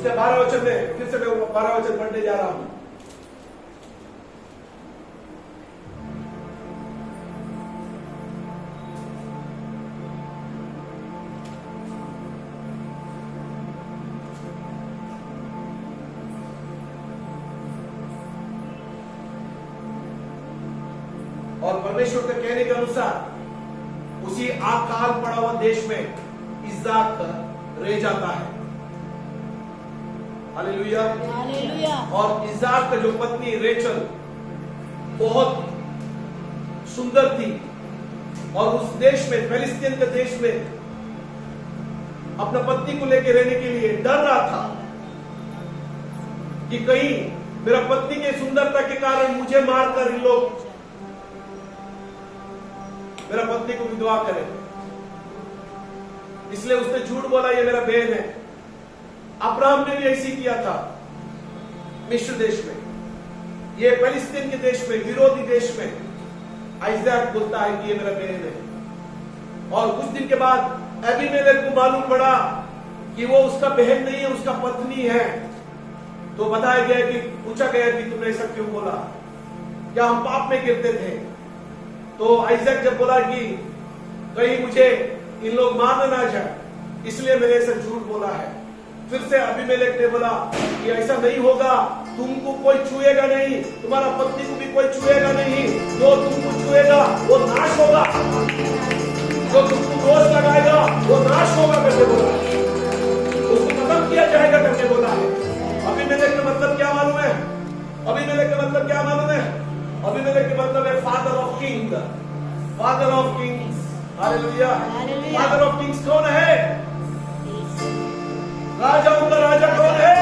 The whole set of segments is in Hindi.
उसके 12 वचन में फिर से मैं 12 वचन पढ़ने जा रहा हूं। और परमेश्वर के कहने के अनुसार उसी अकाल पड़ा हुआ देश में इस्साक रह जाता है। हालेलुया। हालेलुया। और इस्साक का जो पत्नी रेचल बहुत सुंदर थी और उस देश में, फिलिस्तीन के देश में अपना पत्नी को लेकर रहने के लिए डर रहा था कि कहीं मेरा पत्नी की सुंदरता के कारण मुझे मारकर इन लोग मेरा पत्नी को विधवा करे। इसलिए उसने झूठ बोला ये मेरा बहन है। अब्राहम ने भी ऐसी किया था मिस्र देश में, ये फिलिस्तीन के देश में, विरोधी देश में इस्साक बोलता है कि ये मेरा बहन है। और कुछ दिन के बाद अबीमेलेक को मालूम पड़ा कि वो उसका बहन नहीं है, उसका पत्नी है। तो बताया गया कि पूछा गया कि तुमने ऐसा क्यों बोला, क्या हम पाप में गिरते थे? तो इस्साक जब बोला कि कहीं मुझे इन लोग मार ना जाए इसलिए मैंने ऐसा झूठ बोला है। फिर से अबीमेलेक ने बोला कि ऐसा नहीं होगा, तुमको कोई छुएगा नहीं, तुम्हारा पत्नी को भी कोई छुएगा नहीं, जो तुमको छुएगा वो नाश होगा, जो तुमको दोष लगाएगा वो नाश होगा करके बोला, उसको खत्म किया जाएगा करके बोला है। अबीमेलेक का मतलब क्या मालूम है? अबीमेलेक का मतलब क्या मालूम है? अबीमेलेक का मतलब है father of king, father of Kings. Hallelujah. Father of Kings कौन है? राजाओं का राजा कौन है?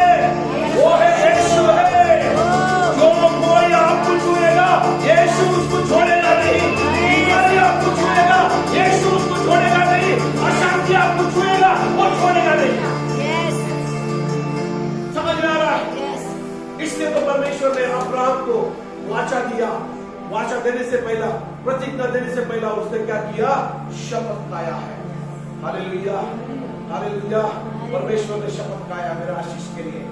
वो है यीशु है। जो कोई आपको छुएगा यीशु उसको छोड़ेगा नहीं, बीमारी आपको छुएगा यीशु उसको छोड़ेगा नहीं, अशांति आपको छुएगा वो छोड़ेगा नहीं। समझ में आ रहा है? इसलिए तो परमेश्वर ने अब्राहम को वाचा दिया। वाचा देने से पहला, प्रतिज्ञा देने से पहला उसने क्या किया? शपथ खाया है। हालेलुया। हालेलुया। परमेश्वर ने शपथ खाया मेरे आशीष के लिए।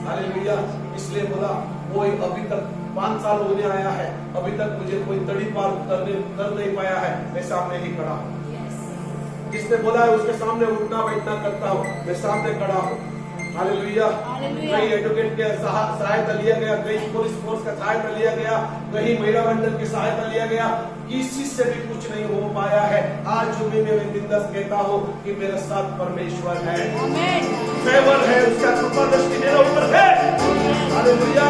हालेलुया। इसलिए बोला कोई अभी तक 5 साल होने आया है, अभी तक मुझे कोई तड़ी पार कर नहीं पाया है, मैं सामने ही खड़ा हूँ। जिसने बोला है उसके सामने उठना बैठना करता हूँ, मैं सामने खड़ा हूँ। हालेलुया। कहीं एडवोकेट के सहायता लिया गया, कहीं पुलिस फोर्स का सहायता लिया गया, कहीं महिला मंडल की सहायता लिया गया, किसी से भी कुछ नहीं हो पाया है। आज जो मैं बिंदास कहता हूँ कि मेरे साथ परमेश्वर है, फेवर है, उसका कृपा दृष्टि मेरे ऊपर है। हालेलुया।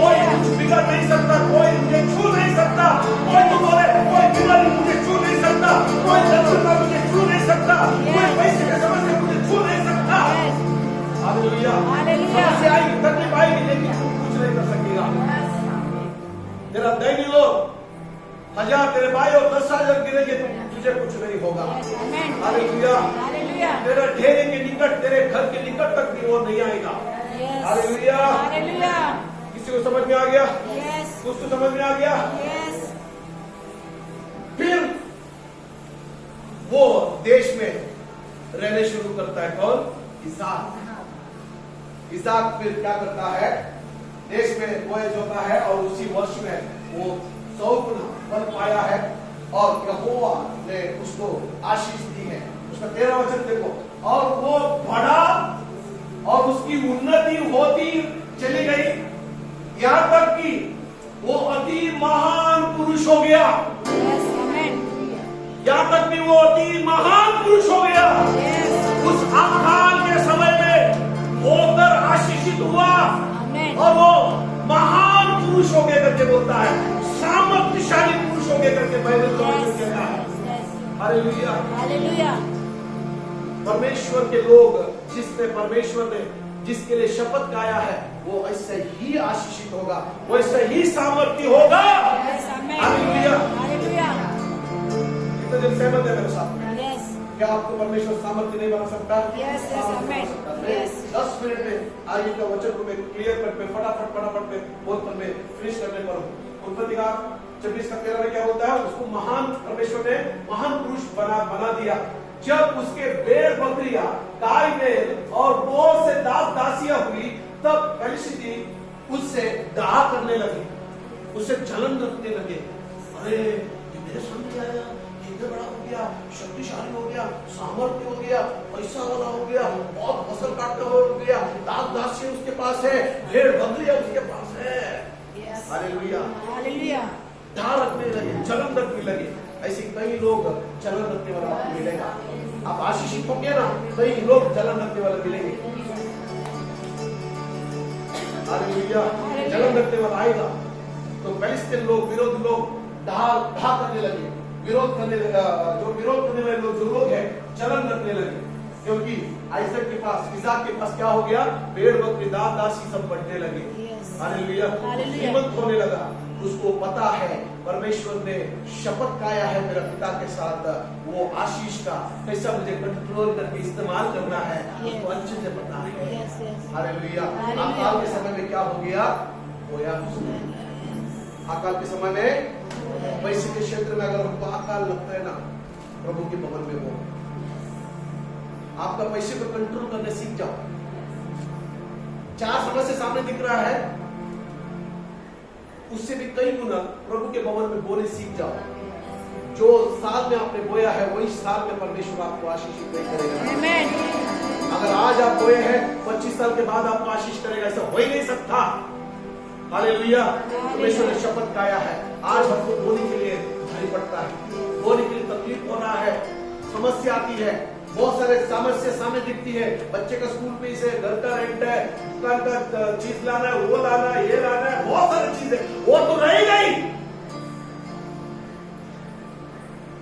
कोई कुछ बिगड़ नहीं सकता, कोई मुझे छू नहीं सकता, कोई तो बोले कोई बीमारी मुझे छू नहीं सकता, कोई दर्द मुझे छू नहीं सकता, कोई पैसे की समस्या मुझे छू नहीं सकता। हालेलुया। समस्या आएगी, तकलीफ आएगी, लेकिन तू कुछ नहीं कर सकेगा। तेरा दैनी लोग 1000 तेरे भाई और 10,000 गिरेंगे, तुझे कुछ नहीं होगा। हालेलुया। तेरा ढेरे के निकट, तेरे घर के निकट तक भी वो नहीं आएगा। हालेलुया। किसी को समझ में आ गया? कुछ तो समझ में आ गया? फिर वो देश में रहने शुरू करता है। कौन? इस्साक। इस्साक फिर क्या करता है? देश में बोया होता है और उसी वर्ष में वो 100 गुना बन पाया है और यहोवा ने उसको आशीष दी है। उसका 13 वचन देखो, और वो बढ़ा और उसकी उन्नति होती चली गई, यहां तक कि वो अति महान पुरुष हो गया। यहां तक कि वो अति महान पुरुष हो गया। उस अकाल के समय में वो उधर आशीषित हुआ और वो महान पुरुष हो गया करके बोलता है, सामर्थ्यशाली पुरुष हो गया करके बाइबल कहता है। हालेलुया। हालेलुया। परमेश्वर के लोग, जिसने परमेश्वर ने जिसके लिए शपथ खाया है, वो ऐसे ही आशीषित होगा, वो ऐसे ही सामर्थ्य होगा। हालेलुया। हालेलुया। कितने दिन सहमत है मेरे साथ? क्या आपको परमेश्वर सामर्थ्य नहीं बना सकता? 10 मिनट में आगे का वचन को मैं क्लियर कट पे फटाफट में बहुत में फिनिश करने पर हूँ। उत्पत्ति 26 का 13 में क्या बोलता है? उसको महान, परमेश्वर ने महान पुरुष बना दिया। जब उसके भेड़ बकरियां, गाय बैल और बहुत से दास दासियां हुई, तब फिलिस्ती उससे दाह करने लगे, उससे जलन रखने लगे। अरे ये मेरे सामने आया, इतना बड़ा हो गया, शक्तिशाली हो गया, सामर्थ्य हो गया, पैसा वाला हो गया, बहुत फसल काटने हो गया, दास दासियां उसके पास है, भेड़ बकरियां उसके पास है। Hallelujah, hallelujah. दाह रखने लगे, जलन रखने लगे। ऐसे कई लोग जलन रखने वाला आपको मिलेगा। आप आशीषित होंगे ना, कई लोग जलन रखने वाले मिलेंगे। हालेलुया, जलन रखने वाला आएगा। तो फिलिस्तीन लोग, विरोधी लोग दाह करने लगे, विरोध करने लगे। जो विरोध करने वाले लोग, जो लोग हैं, जलन रखने लगे, क्योंकि आइजक के पास, इसाक के पास क्या हो गया, भेड़ बकरी दास दासी सब बढ़ने लगे। हालेलुया, श्रीमंत होने लगा। उसको पता है परमेश्वर ने शपथ खाया है मेरे पिता के साथ, वो आशीष का कैसा मुझे कंट्रोल करके इस्तेमाल करना है, उसको अच्छे से पता है। हालेलुया। अकाल के समय में क्या हो गया, होया। अकाल के समय में पैसे के क्षेत्र में अगर हमको अकाल लगता है ना, प्रभु के भवन में हो, आपका पैसे को कंट्रोल करने सीख जाओ। 4 समस्या सामने दिख रहा है, उससे भी कई गुना प्रभु के भवन में बोले सीख जाओ। जो साल में आपने बोया है, वही साल में परमेश्वर आपको आशीषित नहीं करेगा। आमीन। अगर आज आप बोए हैं, 25 साल के बाद आपको आशीष करेगा, ऐसा हो ही नहीं सकता। हालेलुया, परमेश्वर ने शपथ खाया है। आज हमको बोने के लिए भारी पड़ता है, बोने के लिए तकलीफ हो रहा है, समस्या आती है, बहुत सारे समस्या सामने दिखती है। बच्चे का स्कूल फीस है, घर का रेंट है, दुकान का चीज लाना है, वो लाना है, ये लाना है, बहुत सारी चीजें, वो तो रहेगा ही।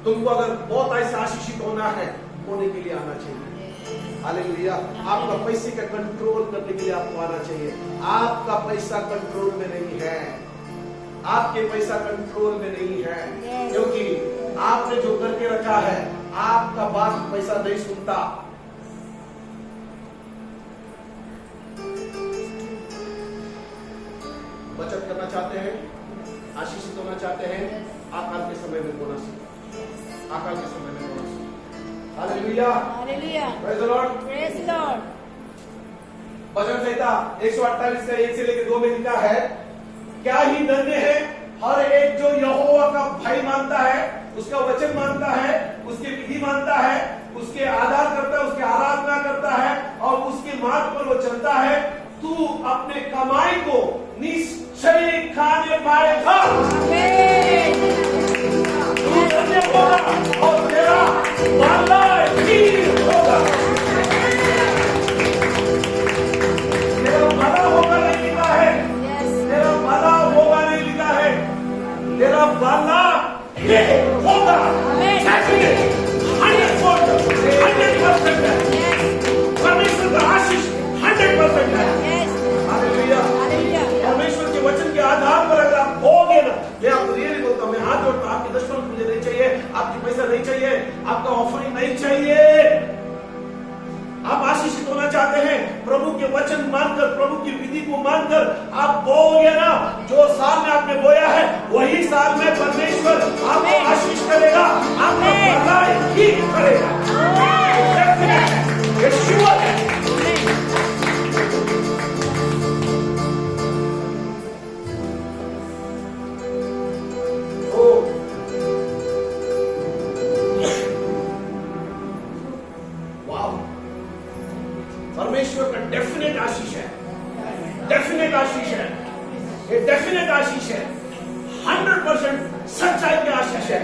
तुमको अगर बहुत ऐसा आशीषित होना है, होने के लिए आना चाहिए। हालेलुया, आपका पैसे का कंट्रोल करने के लिए आपको आना चाहिए। आपका पैसा कंट्रोल में नहीं है, आपके पैसा कंट्रोल में नहीं है, क्योंकि आपने जो करके रखा है, आपका बात पैसा नहीं सुनता। बचत करना चाहते हैं, आशीषित होना चाहते हैं, आकाल के समय में बोना सीखो। आकाल के समय में बोना सीखो। Hallelujah, hallelujah, praise the Lord, praise the Lord. भजन संहिता 128 का 1 से लेकर 2 में लिखा है, क्या ही धन्य है हर एक जो यहोवा का भय मानता है, उसका वचन मानता है, उसके विधि मानता है, उसके आधार करता है, उसकी आराधना करता है और उसके मार्ग पर वो चलता है। तू अपने कमाई को निश्चय खाने पाएगा। तू धन्य होगा और तेरा भला ही होगा। तेरा भला होगा नहीं लिखा है, तेरा भला होगा नहीं लिखा है, तेरा भला ये होगा। 100% है, परमेश्वर का आशीष 100% है। हालेलुया, परमेश्वर के वचन के आधार पर अगर आप होगे ना, मैं आपको रियली बोलता हूँ, मैं हाथ जोड़ता हूँ, आपकी 10% मुझे नहीं चाहिए, आपकी पैसा नहीं चाहिए, आपका ऑफरिंग नहीं चाहिए। आप आशीषित होना चाहते हैं, प्रभु के वचन मानकर, प्रभु की विधि को मानकर आप बोओगे ना, जो साल में आपने बोया है, वही साल में परमेश्वर आपको आशीष करेगा, आपको भलाई ही करेगा। ये श्योर है। परमेश्वर का डेफिनेट आशीष है, डेफिनेट आशीष है, ये डेफिनेट आशीष है, 100% सच्चाई की आशीष है।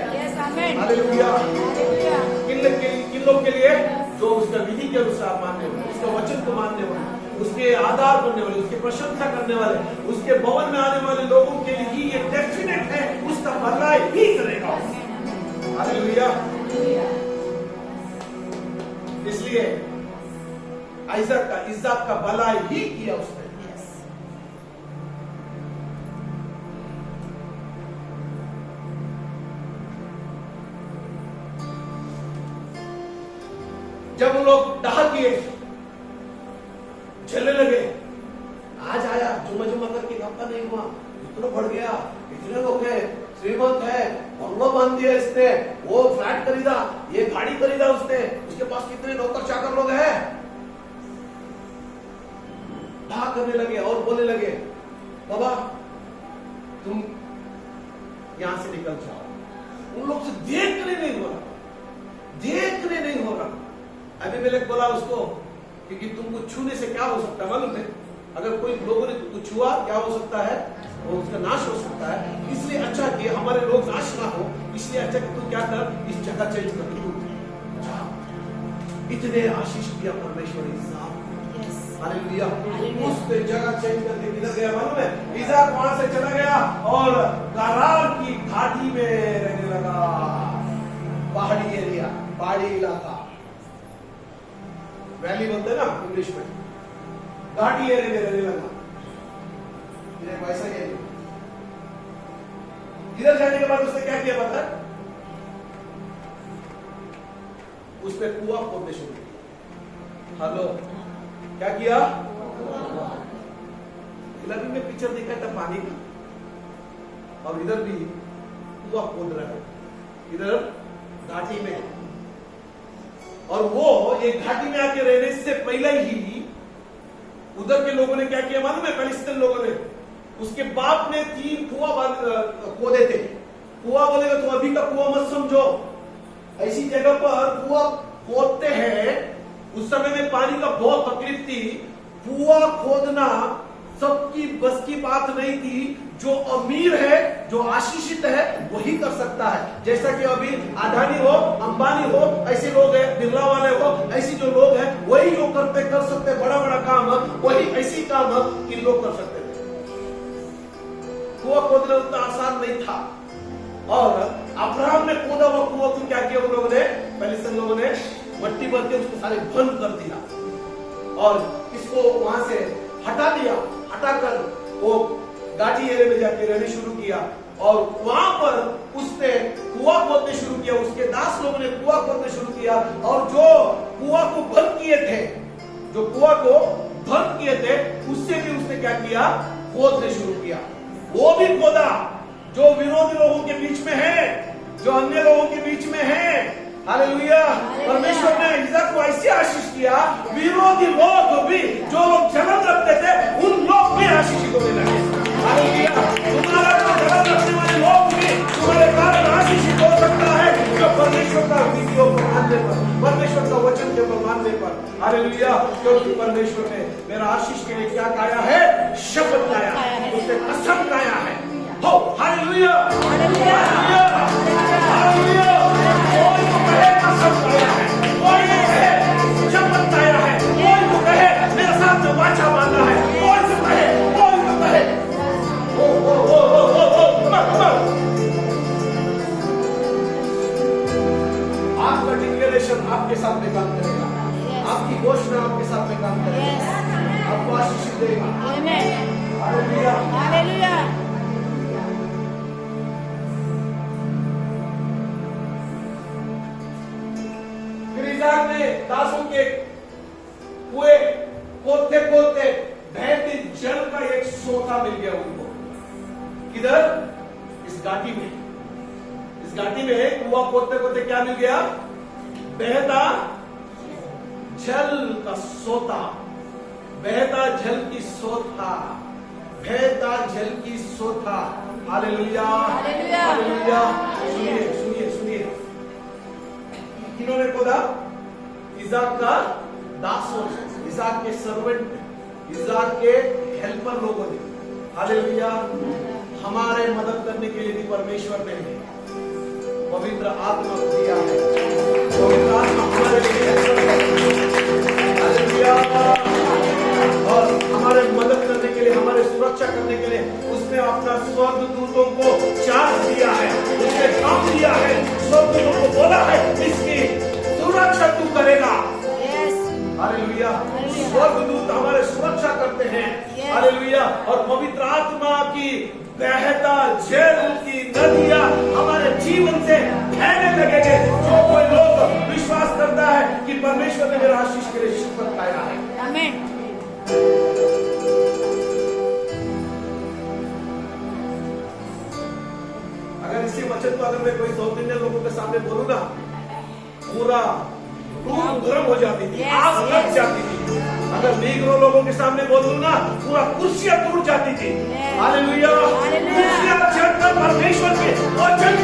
हालेलुया। किन लोग के लिए जो उसका विधि के अनुसार मानने वाले, उसका वचन को मानने वाले, उसके आधार बनने वाले, उसकी प्रशंसा करने वाले, उसके भवन में आने वाले लोगों के लिए ये डेफिनेट है, उसका भला ही करेगा। हालेलुया। इसलिए इज़्ज़त का भला ही किया उसने। जब वो लोग डाह किए, चलने लगे, आज आया जुम्मा जुम्मा करके आपका नहीं हुआ, इतना बढ़ गया, इतने लोग हैं, श्रीमंत है, बंगला बांध दिया इसने, वो फ्लैट खरीदा, ये गाड़ी खरीदा उसने, उसके पास कितने नौकर चाकर लोग हैं। ढा करने लगे और बोलने लगे, बाबा तुम यहां से निकल जाओ। उन लोग से देखने नहीं हो रहा, देखने नहीं हो रहा। अबीमेलेक बोला उसको, क्योंकि तुमको छूने से क्या हो सकता है मालूम है? अगर कोई लोगों ने तुमको छुआ क्या हो सकता है? वो उसका नाश हो सकता है। इसलिए अच्छा कि हमारे लोग नाश ना हो, इसलिए अच्छा कि तू क्या कर, इस जगह चेंज कर तू जा। इतने आशीष दिया परमेश्वर इसहाक, हालेलुया। उसने जगह चेंज करके किधर गया मालूम है? इसहाक वहां से चला गया और गरार की घाटी में रहने लगा। पहाड़ी एरिया, पहाड़ी इलाका, वैली बोलते हैं ना इंग्लिश में, घाटी एरिया में रहने लगा। पैसा क्या इधर जाने के बाद उसने क्या किया पता है? उसने कुआं खोदने शुरू किया। हेलो, क्या किया? इधर भी मैं पिक्चर दिखा था पानी का, और इधर भी कुआं खोद रहा है, इधर घाटी में। और वो ये घाटी में आके रहने से पहले ही उधर के लोगों ने क्या किया मालूम है? फिलिस्तीन लोगों ने, उसके बाप ने 3 कुआं खोदे थे। कुआं बोलेगा तो अभी का कुआं मत समझो, ऐसी जगह पर कुआं खोदते हैं। उस समय में पानी का बहुत तकलीफ थी। कुआं खोदना सबकी बस की बात नहीं थी। जो अमीर है, जो आशीषित है, वही कर सकता है। जैसा कि अभी अडानी हो, अंबानी हो, ऐसे लोग हैं, बिरला वाले हो, ऐसी जो लोग हैं वही जो कर सकते बड़ा बड़ा काम, वही ऐसी काम इन लोग कर सकते थे। कुआं खोदना उतना आसान नहीं था। और अब्राहम ने खोदा हुआ कुआं को क्या किया उन लोगों ने, फिलिस्तीन लोगों ने मट्टी भर के उसको सारे बंद कर दिया और इसको वहां से हटा दिया। हटाकर वो घाटी एरिया में जाके रहने शुरू किया और वहां पर उसने कुआं खोदने शुरू किया। उसके दास लोगों ने कुआं खोदने शुरू किया और जो कुआं को बंद किए थे, जो कुआं को बंद किए थे, उससे भी उसने क्या किया? खोदने शुरू किया। वो भी खोदा जो विरोधी लोगों के बीच में है, जो अन्य लोगों के बीच में है। हालेलुया। परमेश्वर ने इसहाक को ऐसे आशीष किया, विरोधी लोग भी, जो लोग जलन रखते थे, उन लोग भी आशीषित होने लगे। हालेलुया। तुम्हारा जलन रखने वाले लोग भी तुम्हारे कारण आशीषित हो सकता है, जो परमेश्वर का विधियों को मानने पर, परमेश्वर का वचन के ऊपर मानने पर। हालेलुया। क्योंकि परमेश्वर ने मेरा आशीष के लिए क्या खाया है? शपथ खाया है, उसने कसम खाया है। हो हालेलुया, हालेलुया, हालेलुया। कोई तो कहे कसम खाया है, कोई तो कहे शपथ खाया है, कोई तो कहे मेरे साथ में वाचा बांधा है, कोई तो कहे, कोई तो कहे। आपका डिक्लेरेशन आपके साथ में काम करेगा, आपकी घोषणा आपके साथ में काम करेगा, आपको आशीष देगा। Hallelujah, hallelujah. इसहाक ने दासों के कुएं खोदते खोदते बहते जल का एक सोता मिल गया उनको। किधर? इस घाटी में। इस घाटी में कुआं खोदते खोदते क्या मिल गया? बहता जल का सोता, बहता जल की सोता, बहता जल की सोता। Hallelujah, hallelujah. सुनिए सुनिए सुनिए, किन्होंने खोदा? इसहाक का दासों, इसहाक के सर्वेंट, इसहाक के हेल्पर लोगों ने। हालेलुया। हमारे मदद करने के लिए भी परमेश्वर ने पवित्र आत्मा को दिया है। पवित्र आत्मा हमारे लिए, हालेलुया, और हमारे मदद करने के लिए, हमारे सुरक्षा करने के लिए उसने अपना स्वर्गदूतों को चार्ज दिया है, उसने काम दिया है। स्वर्गदूतों को बोला है इसकी सुरक्षा तू करेगा। हालेलुया। स्वर्गदूत हमारे सुरक्षा करते हैं। हालेलुया। और पवित्र आत्मा की बहता जल की नदियां हमारे जीवन से बहने लगेंगे। जो कोई लोग विश्वास करता है कि परमेश्वर ने मेरा आशीष के लिए शपथ खाया है। आमीन। अगर इसी वचन को अगर मैं कोई साउथ इंडियन लोगों के सामने बोलूं ना, पूरा रूम गर्म हो जाती थी, Yes, आग लग yes. जाती थी। अगर नीग्रो लोगों के सामने बोलूं ना, पूरा कुर्सियां टूट जाती थी। Yes. हालेलुया। हालेलुया। कुर्सियां चढ़कर परमेश्वर के वचन